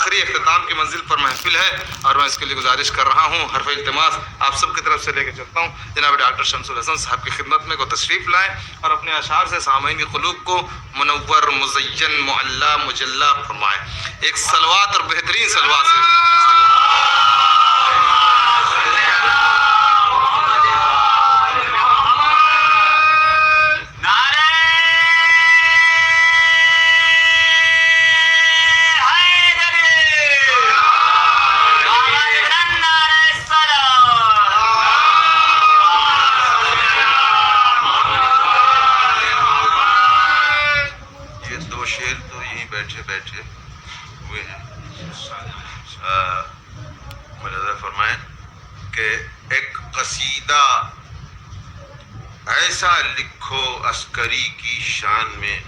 آخری اختتام کی منزل پر محفل ہے اور میں اس کے لیے گزارش کر رہا ہوں، حرف التماس آپ سب کی طرف سے لے کے چلتا ہوں، جناب ڈاکٹر شمس الحسن صاحب کی خدمت میں کو تشریف لائیں اور اپنے اشعار سے سامعین کی قلوب کو منور، مزین، معلی، مجلی فرمائیں۔ ایک صلوات اور بہترین صلوات سے بیٹھے ہوئے ہیں، ملاحظہ فرمائیں کہ ایک قصیدہ ایسا لکھو عسکری کی شان میں،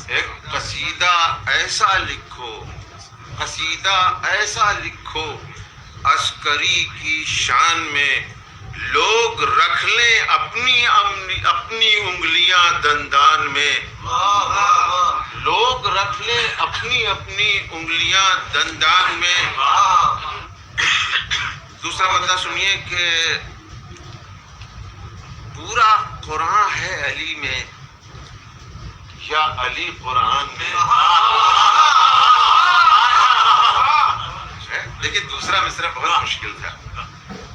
ایک قصیدہ ایسا لکھو، قصیدہ ایسا لکھو عسکری کی شان میں، لوگ رکھ لیں اپنی انگلیاں دندان میں، لوگ رکھ لیں اپنی انگلیاں دندان میں۔ دوسرا مطلب سنیے کہ پورا قرآن ہے علی میں یا علی قرآن میں؟ دیکھیے دوسرا مصرع بہت مشکل تھا،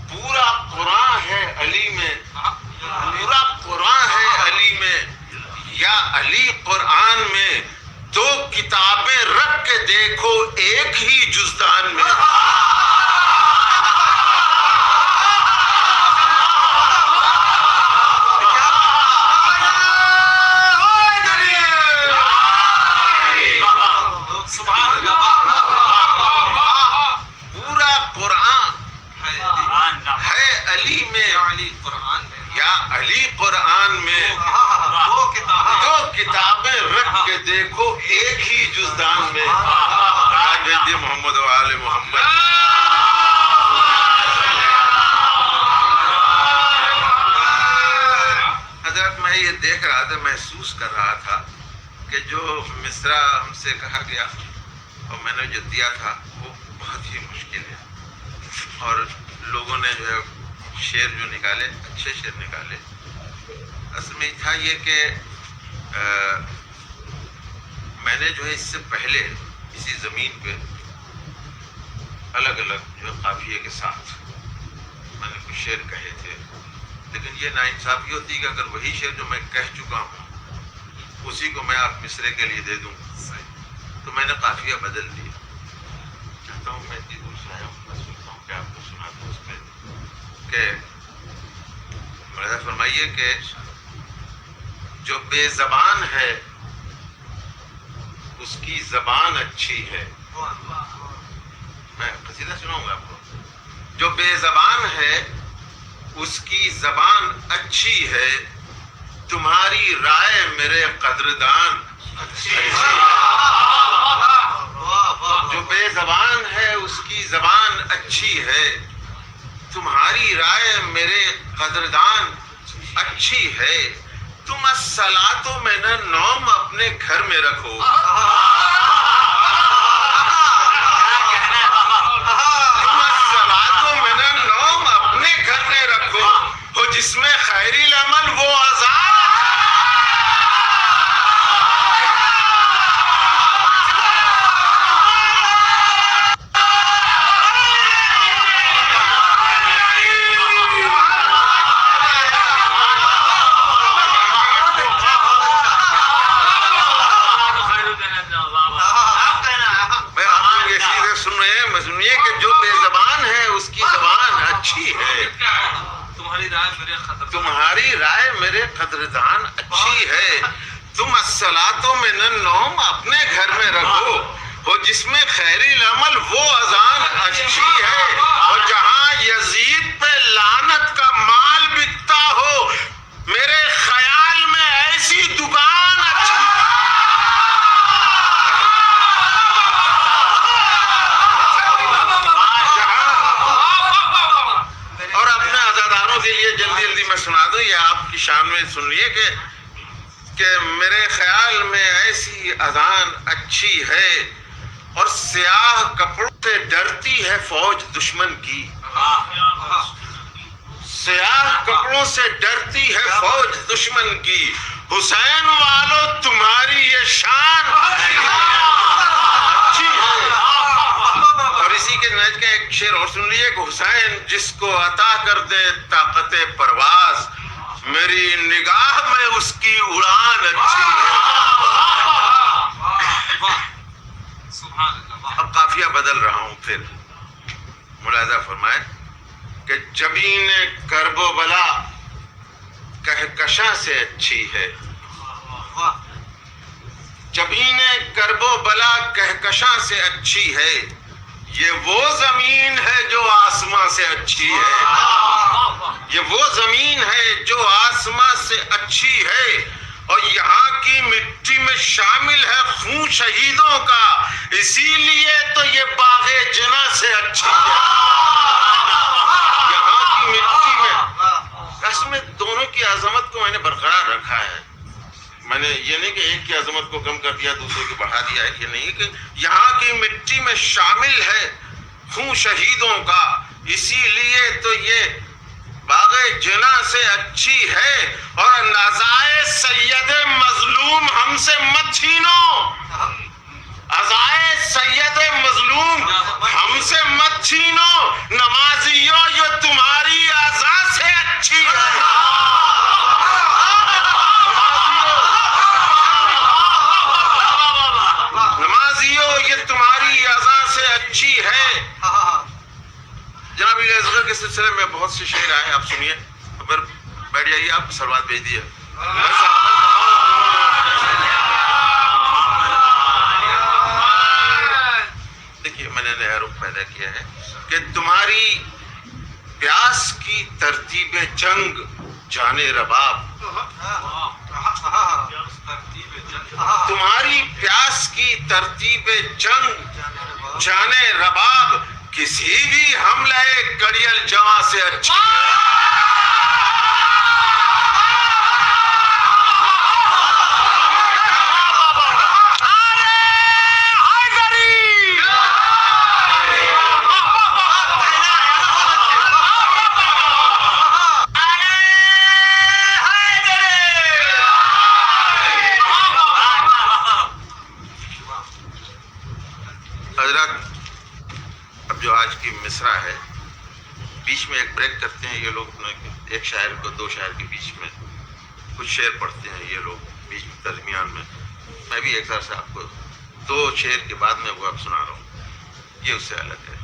پورا قرآن ہے علی میں، پورا قرآن ہے علی میں یا علی قرآن میں، دو کتابیں رکھ کے دیکھو ایک ہی جزدان میں۔ پورا قرآن ہے علی میں یا علی قرآن میں، دو کتابیں رکھ کے دیکھو ایک ہی جزدان میں۔ محمد و آل محمد۔ حضرت میں یہ دیکھ رہا تھا، محسوس کر رہا تھا کہ جو مصرع ہم سے کہا گیا اور میں نے جو دیا تھا وہ بہت ہی مشکل ہے، اور لوگوں نے جو ہے شعر جو نکالے اچھے شعر نکالے۔ اصل میں تھا یہ کہ میں نے جو ہے اس سے پہلے اسی زمین پہ الگ الگ جو قافیے کے ساتھ میں نے کچھ شعر کہے تھے، لیکن یہ ناانصافی ہوتی ہے کہ اگر وہی شعر جو میں کہہ چکا ہوں اسی کو میں آپ مصرے کے لیے دے دوں تو میں نے قافیہ بدل دیا۔ چاہتا ہوں میں اتنی دور سے آیا ہوں، میں سنتا ہوں کہ آپ کو سنا دوں اس میں کہ ملاحظہ فرمائیے کہ جو بے زبان ہے اس کی زبان اچھی ہے۔ میں قصیدہ سناؤں گا آپ کو۔ جو بے زبان ہے اس کی زبان اچھی ہے، تمہاری رائے میرے قدردان اچھی ہے۔ جو بے زبان ہے اس کی زبان اچھی ہے، تمہاری رائے میرے قدردان اچھی ہے، تم الصلاۃ من النوم اپنے گھر میں رکھو، تم الصلاۃ من النوم اپنے گھر میں رکھو، ہو جس میں خیر العمل وہ آزاد۔ سنیے کہ جو بے زبان ہے اس کی زبان اچھی ہے، تمہاری رائے میرے قدردان اچھی ہے، تم الصلاۃ من النوم اپنے گھر میں رکھو، ہو جس میں خیر العمل وہ اذان اچھی ہے، اور جہاں یزید پہ لعنت کا مال بکتا ہو میرے خیال میں ایسی دکان اچھی ہے۔ کے لیے جلدی میں سنا دوں، یہ آپ کی شان میں سن لیے کہ میرے خیال میں ایسی اذان اچھی ہے اور سیاہ کپڑوں سے ڈرتی ہے فوج دشمن کی. سیاہ کپڑوں سے ڈرتی ہے فوج دشمن کی. حسین والو تمہاری یہ شان اچھی ہے. اور اسی کے نہج کا ایک شعر اور سن لیجیے کہ حسین جس کو عطا کر دے طاقت پرواز میری نگاہ میں اس کی اڑان اچھی ہے. اب قافیہ بدل رہا ہوں پھر ملاحظہ فرمائیں کہ جبین کرب و بلا کہکشاں سے اچھی ہے. جبین کرب و بلا کہکشاں سے اچھی ہے. یہ وہ زمین ہے جو آسماں سے اچھی ہے. یہ وہ زمین ہے جو آسماں سے اچھی ہے. اور یہاں کی مٹی میں شامل ہے خون شہیدوں کا. اسی لیے تو یہ باغ جنا سے اچھی ہے. یہاں کی مٹی میں اس میں دونوں کی عظمت کو میں نے برقرار رکھا ہے. میں نے یہ نہیں کہ ایک کی عظمت کو کم کر دیا دوسرے کو بڑھا دیا ہے. یہ نہیں کہ یہاں کی مٹی میں شامل ہے خون شہیدوں کا. اسی لیے تو یہ باغ جنا سے اچھی ہے. اور نزائے سید مظلوم ہم سے مت چھینو. ازائے سید مظلوم ہم سے مت چھینو. نمازیوں یہ تمہاری اذان سے اچھی ہے. نمازیوں یہ تمہاری اذان سے اچھی ہے. جناب اصغر کے سلسلے میں بہت سے شعر آئے ہیں, آپ سنیے. اگر بیٹھ جائیے, آپ سلوات بھیج دیے. دیکھیے میں نے نیا رخ پیدا کیا ہے کہ تمہاری پیاس کی ترتیب جنگ جانے رباب. تمہاری پیاس کی ترتیب جنگ جانے رباب کسی بھی حملے کڑیل جواں سے اچھی ہے. جو آج کی مصرع ہے بیچ میں ایک بریک کرتے ہیں یہ لوگ. ایک شاعر کو دو شاعر کے بیچ میں کچھ شعر پڑھتے ہیں یہ لوگ بیچ میں درمیان میں. میں بھی ایک طرح سے آپ کو دو شعر کے بعد میں وہ اب سنا رہا ہوں. یہ اس سے الگ ہے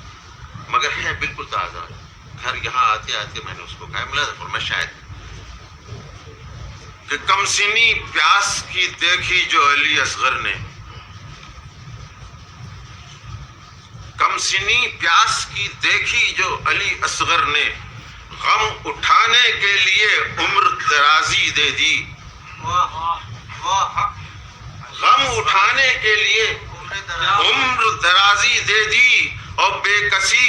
مگر ہے بالکل تازہ. گھر یہاں آتے آتے میں نے اس کو کہا ملا میں شاید کہ کم سنی پیاس کی دیکھی جو علی اصغر نے. کم سنی پیاس کی دیکھی جو علی اصغر نے. غم اٹھانے کے لیے عمر درازی دے دی. غم اٹھانے کے لیے عمر درازی دے دی. اور بے کسی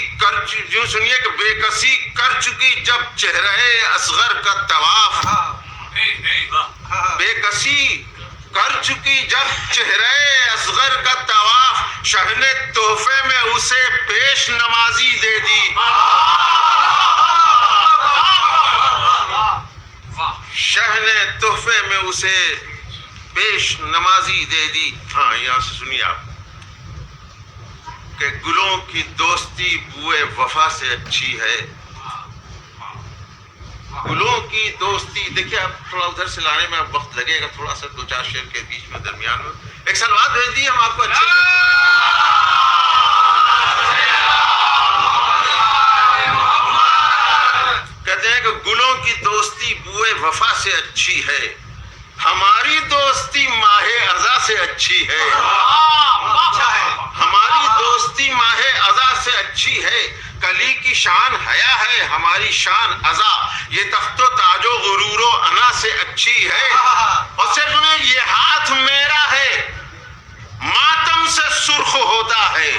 یوں سنیے کہ بے کسی کر چکی جب چہرے اصغر کا طواف. بے کسی کر چکی جب چہرے اصغر کا طواف. شاہ نے تحفے میں اسے پیش نمازی دے دی. شاہ نے تحفے میں اسے پیش نمازی دے دی. ہاں یہاں سے سنیے آپ کہ گلوں کی دوستی بوئے وفا سے اچھی ہے. گلوں کی دوستی دیکھیے آپ تھوڑا ادھر سے لانے میں اب وقت لگے گا تھوڑا سا. دو چار شعر کے بیچ میں درمیان میں ایک سلوات بھیج دی ہم آپ کو اچھے کہتے ہیں کہ گلوں کی دوستی بوئے وفا سے اچھی ہے. ہماری دوستی ماہ ازا سے اچھی ہے. ہماری دوستی ماہ ازا سے اچھی ہے. کلی کی شان حیا ہے ہماری شان ازا. یہ تخت و تاج و غرور و انا سے اچھی ہے. اور صرف میں یہ ہاتھ میرا ہے ماتم سے سرخ ہوتا ہے.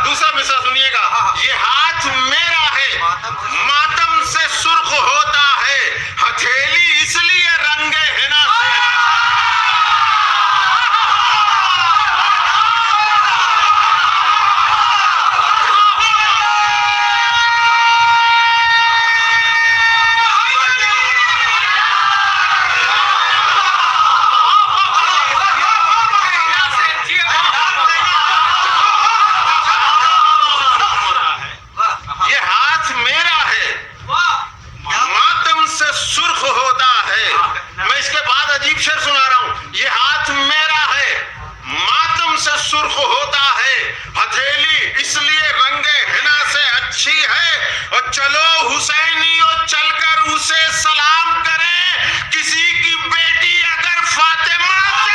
دوسرا مصرع سنیے گا. یہ ہاتھ میرا ہے ماتم سے سرخ ہوتا ہے. ہتھیلی اس لیے رنگ چلو حسینیوں چل کر اسے سلام کریں، کسی کی بیٹی اگر فاطمہ سے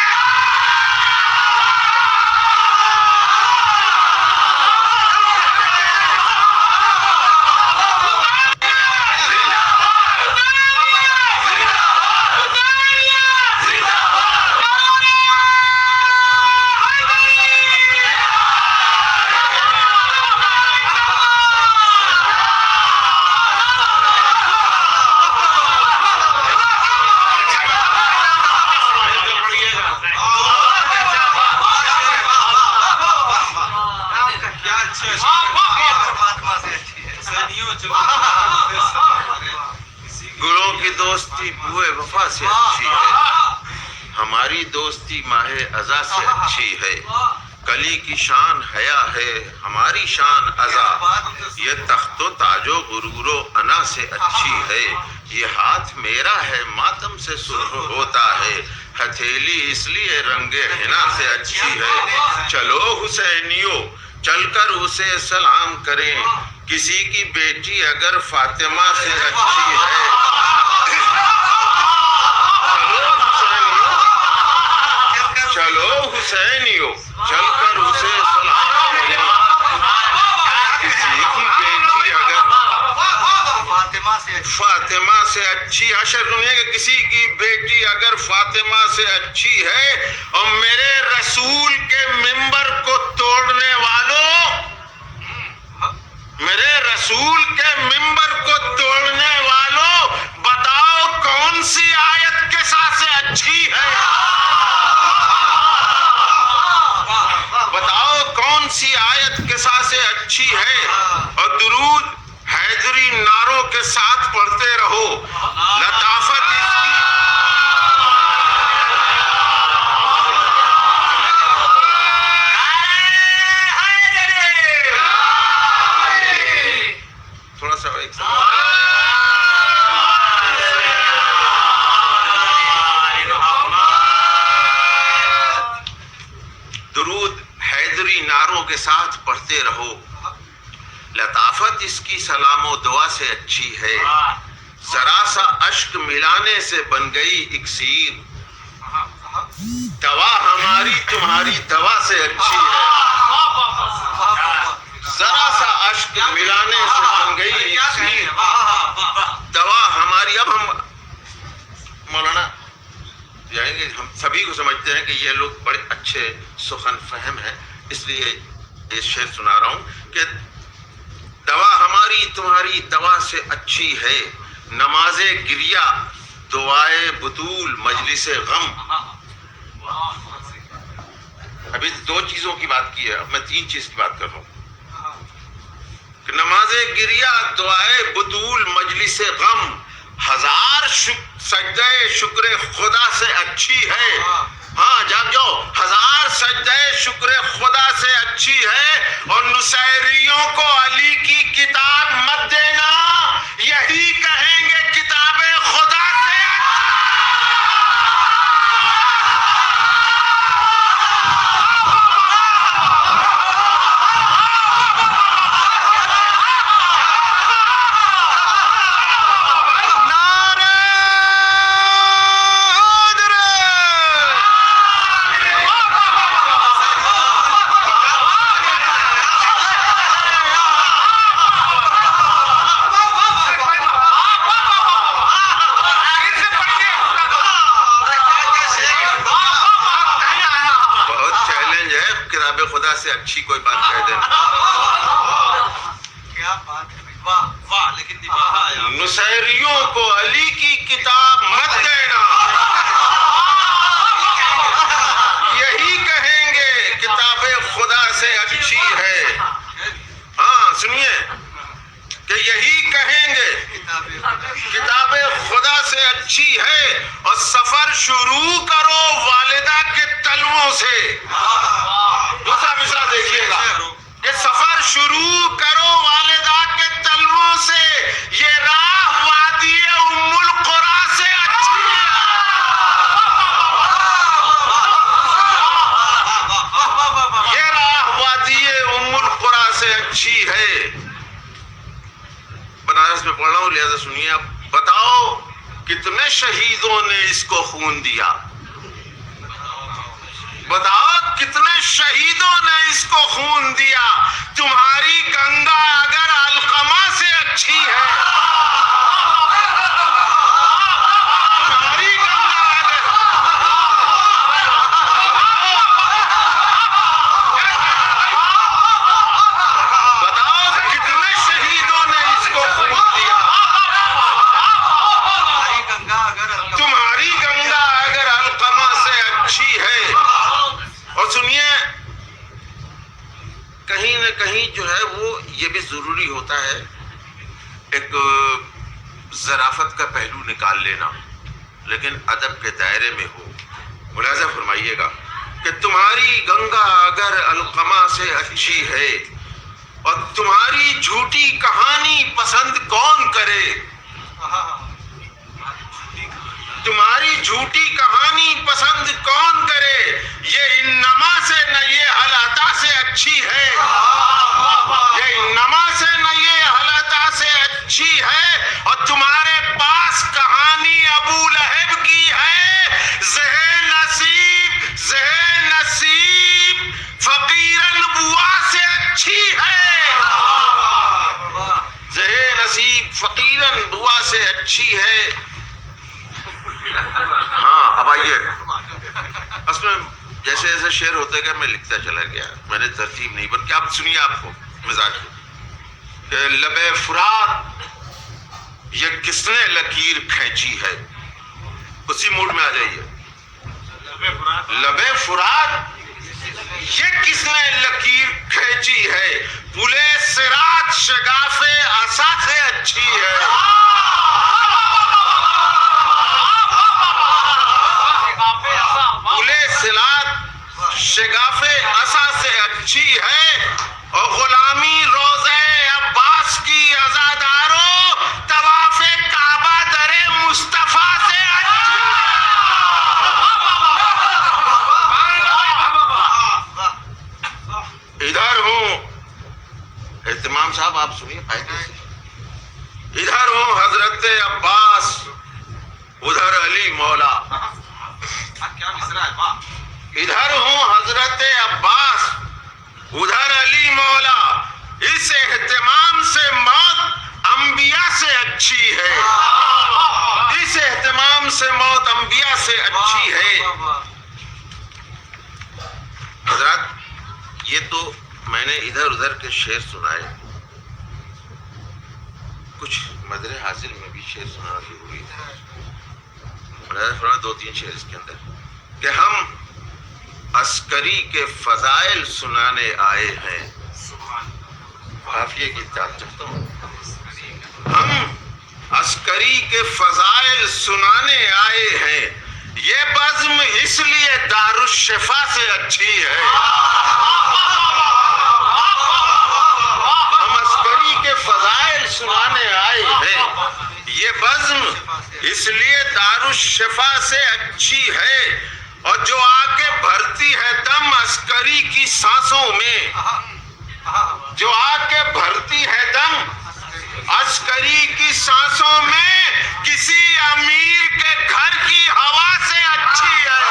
گلوں کی دوستی بوئے وفا سے اچھی ہے، ہماری دوستی ماہ عزا سے اچھی ہے، کلی کی شان حیا ہے، ہماری شان عزا، یہ تخت و تاج و غرور و انا سے اچھی ہے، یہ ہاتھ میرا ہے ماتم سے سرخ ہوتا ہے، ہتھیلی اس لیے رنگ حنا سے اچھی ہے، چلو حسینیوں چل کر اسے سلام کریں، کسی کی بیٹی اگر فاطمہ سے اچھی ہے، چلو حسینیوں چل کر اسے سلام کریں، کسی کی بیٹی اگر فاطمہ سے اچھی، حشر سنیے کہ کسی کی بیٹی اگر فاطمہ سے اچھی ہے، اور میرے رسول کے منبر کو توڑنے والوں، میرے رسول کے منبر کو توڑنے والوں، بتاؤ کون سی آیت کے ساتھ سے اچھی ہے؟ بتاؤ کون سی آیت کے ساتھ سے اچھی ہے؟ اور درود حیدری نعروں کے ساتھ پڑھتے رہو، لطافت اس کی تھوڑا سا ایک درود حیدری نعروں کے ساتھ پڑھتے رہو، لطافت اس کی سلام و دعا سے اچھی ہے، ذرا سا اشک ملانے سے بن گئی اکسیر، دوا ہماری تمہاری دوا سے اچھی ہے، ذرا سا اشک ملانے سے بن گئی اکسیر، دوا ہماری۔ اب ہم مولانا جائیں گے، ہم سبھی کو سمجھتے ہیں کہ یہ لوگ بڑے اچھے سخن فہم ہیں، اس لیے یہ شعر سنا رہا ہوں کہ دوا ہماری تمہاری دوا سے اچھی ہے، نماز گریہ دعائے بطول مجلس غم۔ ابھی دو چیزوں کی بات کی ہے، اب میں تین چیز کی بات کر رہا ہوں کہ نماز گریہ دعائے بطول مجلس غم، ہزار سجدہ شکر خدا سے اچھی ہے، ہاں جاگ جاؤ، ہزار سجدہ شکر خدا سے اچھی ہے، اور نصیریوں کو علی کی کتاب مت دینا، یہی کہیں گے کتاب خدا سے خدا سے اچھی کوئی بات کہہ دینا۔ کیا بات ہے، واہ واہ، لیکن نصیریوں کو علی کی کتاب مت دینا، یہی کہیں گے کتاب خدا سے اچھی ہے، ہاں سنیے کہ یہی کہیں گے کتاب خدا سے اچھی ہے، اور سفر شروع کرو والدہ کے تلووں سے۔ دوسرا مصرع دیکھیے گا کہ سفر شروع کرو والدہ کے تلووں سے، یہ راہ وادی ام القریٰ سے اچھی ہے، یہ راہ وادی ام القریٰ سے اچھی ہے۔ بنارس میں پڑھ رہا ہوں لہذا سنیے آپ. بتاؤ کتنے شہیدوں نے اس کو خون دیا؟ بتاؤ کتنے شہیدوں نے اس کو خون دیا؟ تمہاری گنگا اگر علقمہ سے اچھی ہے، تمہاری گنگا اگر بتاؤ کتنے شہیدوں نے اس کو خون دیا؟ تمہاری گنگا اگر علقمہ سے اچھی ہے. اور سنیے کہیں نہ کہیں جو ہے وہ یہ بھی ضروری ہوتا ہے ایک ظرافت کا پہلو نکال لینا، لیکن ادب کے دائرے میں ہو. ملاحظہ فرمائیے گا کہ تمہاری گنگا اگر علقمہ سے اچھی ہے اور تمہاری جھوٹی کہانی پسند کون کرے؟ تمہاری جھوٹی کہانی پسند کون کرے؟ یہ انما سے نہ یہ حلاتا سے اچھی ہے، یہ انما سے نہ یہ حلاتا سے اچھی ہے. اور تمہارے پاس کہانی ابو لہب کی ہے، زہ نصیب فقیرن بوا سے اچھی ہے، زہ نصیب فقیرن بوا سے اچھی ہے. ہاں اب آئیے، اس میں جیسے جیسے شعر ہوتے گئے میں لکھتا چلا گیا، میں نے ترتیب نہیں، بلکہ آپ سنیے آپ کو مزاج کہ لب فرات یہ کس نے لکیر کھینچی ہے. اسی موڈ میں آ جائیے. لب فرات یہ کس نے لکیر کھینچی ہے، پلے صراط شگاف عصا سے اچھی ہے. شگاف عصا سے اچھی ہے. اور غلامی روضہ عباس کی عزاداروں طواف کعبہ در مصطفیٰ سے اچھی ہے. ادھر ہوں اہتمام صاحب آپ سنیے قاعدے سے، ادھر ہوں حضرت عباس ادھر علی مولا. کیا مصرع ہے؟ ادھر ہوں حضرت عباس ادھر علی مولا. اس اہتمام سے موت انبیاء سے اچھی ہے، اس اہتمام سے موت انبیاء سے اچھی ہے. حضرات یہ تو میں نے ادھر ادھر کے شعر سنائے، کچھ مدر حاصل میں بھی شعر سنانا ضروری ہے. دو تین شعر اس کے اندر کہ ہم عسکری کے فضائل سنانے آئے ہیں. قافیے کی اطاعت چاہتا ہوں. ہم عسکری کے فضائل سنانے آئے ہیں، یہ بزم اس لیے دارالشفا سے اچھی ہے. ہم عسکری کے فضائل سنانے آئے ہیں، یہ بزم اس لیے دارالشفا سے اچھی ہے. اور جو آ کے بھرتی ہے دم عسکری کی سانسوں میں، جو آ کے بھرتی ہے دم عسکری کی سانسوں میں، کسی امیر کے گھر کی ہوا سے اچھی ہے،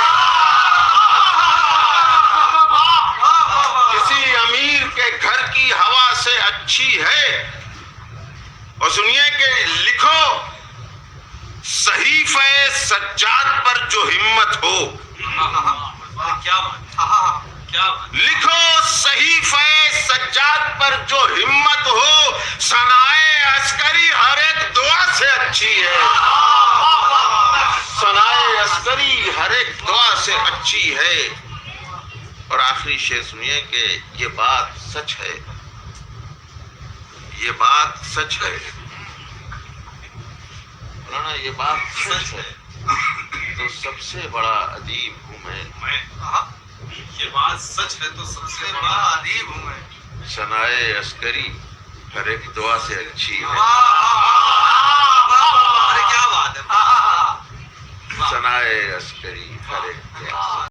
کسی امیر کے گھر کی ہوا سے اچھی ہے. اور سنیے کہ لکھو صحیفہ سجاد پر جو ہمت ہو، لکھو صحیفہ سجاد پر جو ہمت ہو، ثنائے عسکری ہر ایک دعا سے اچھی ہے، ثنائے عسکری ہر ایک دعا سے اچھی ہے. اور آخری شعر سنیے کہ یہ بات سچ ہے، یہ بات سچ ہے. یہ بات سچ ہے تو سب سے بڑا ادیب ہوں میں. یہ بات سچ ہے تو سب سے بڑا ادیب ہوں میں. ثنائے عسکری ہر ایک دعا سے اچھی ہے. کیا بات ہے. ثنائے عسکری ہر ایک دعا